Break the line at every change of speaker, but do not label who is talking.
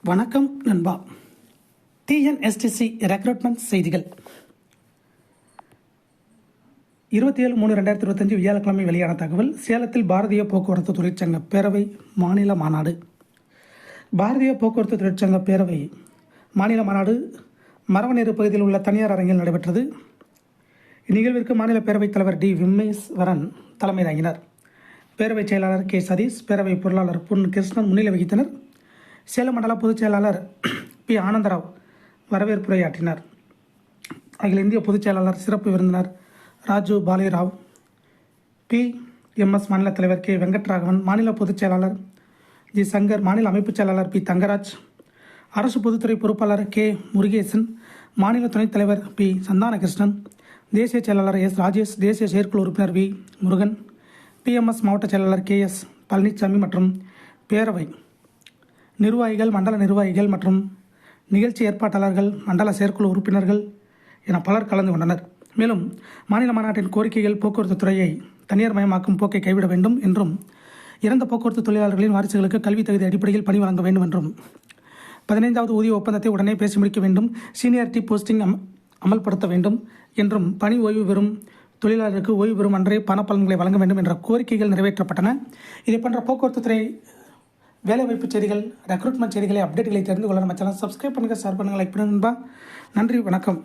வணக்கம் நண்பா. TNSTC recruitment செய்திகள் 27/3/2025 வியாழக்கிழமை வெளியான தகவல். சேலத்தில் பாரதிய போக்குவரத்து தொழிற்சங்க பேரவை மாநில மாநாடு. பாரதிய போக்குவரத்து தொழிற்சங்க பேரவை மாநில மாநாடு மரவநேரு பகுதியில் உள்ள தனியார் அரங்கில் நடைபெற்றது. இந்நிகழ்விற்கு மாநில பேரவைத் தலைவர் டி விம்மேஸ்வரன் தலைமை தாங்கினார். பேரவைச் செயலாளர் கே சதீஷ், பேரவை பொருளாளர் பொன் கிருஷ்ணன் முன்னிலை வகித்தனர். சேலம் மண்டல பொதுச் செயலாளர் பி ஆனந்தராவ் வரவேற்புரையாற்றினார். அகில இந்திய பொதுச் செயலாளர் சிறப்பு விருந்தினர் ராஜு பாலிராவ், PMS மாநில தலைவர் கே வெங்கட்ராகவன், மாநில பொதுச் செயலாளர் ஜி சங்கர், மாநில அமைப்புச் செயலாளர் பி தங்கராஜ், அரசு பொதுத்துறை பொறுப்பாளர் கே முருகேசன், மாநில துணைத் தலைவர் பி சந்தானகிருஷ்ணன், தேசிய செயலாளர் எஸ் ராஜேஷ், தேசிய செயற்குழு உறுப்பினர் வி முருகன், PMS மாவட்ட செயலாளர் KS பழனிசாமி மற்றும் பேரவை நிர்வாகிகள், மண்டல நிர்வாகிகள் மற்றும் நிகழ்ச்சி ஏற்பாட்டாளர்கள், மண்டல செயற்குழு உறுப்பினர்கள் என பலர் கலந்து கொண்டனர். மேலும் மாநில மாநாட்டின் கோரிக்கைகள் போக்குவரத்து துறையை தனியார் மயமாக்கும் போக்கை கைவிட வேண்டும் என்றும், இறந்த போக்குவரத்து தொழிலாளர்களின் வாரிசுகளுக்கு கல்வி தகுதி அடிப்படையில் பணி வழங்க வேண்டும் என்றும், 15வது ஊதிய ஒப்பந்தத்தை உடனே பேசி முடிக்க வேண்டும், சீனியாரிட்டி போஸ்டிங் அமல்படுத்த வேண்டும் என்றும், பணி ஓய்வு பெறும் தொழிலாளருக்கு ஓய்வு பெறும் அன்றே பணப்பலன்களை வழங்க வேண்டும் என்ற கோரிக்கைகள் நிறைவேற்றப்பட்டன. இதே போன்ற போக்குவரத்து துறை வேலைவாய்ப்பு செய்திகள், ரெக்ரூட்மெண்ட் செய்திகளை, அப்டேட்டுகளை தெரிந்து கொள்ள நம்ம சேனல் சப்ஸ்கிரைப் பண்ணுங்கள், ஷேர் பண்ணுங்கள், லைக் பண்ணுங்கள். நன்றி, வணக்கம்.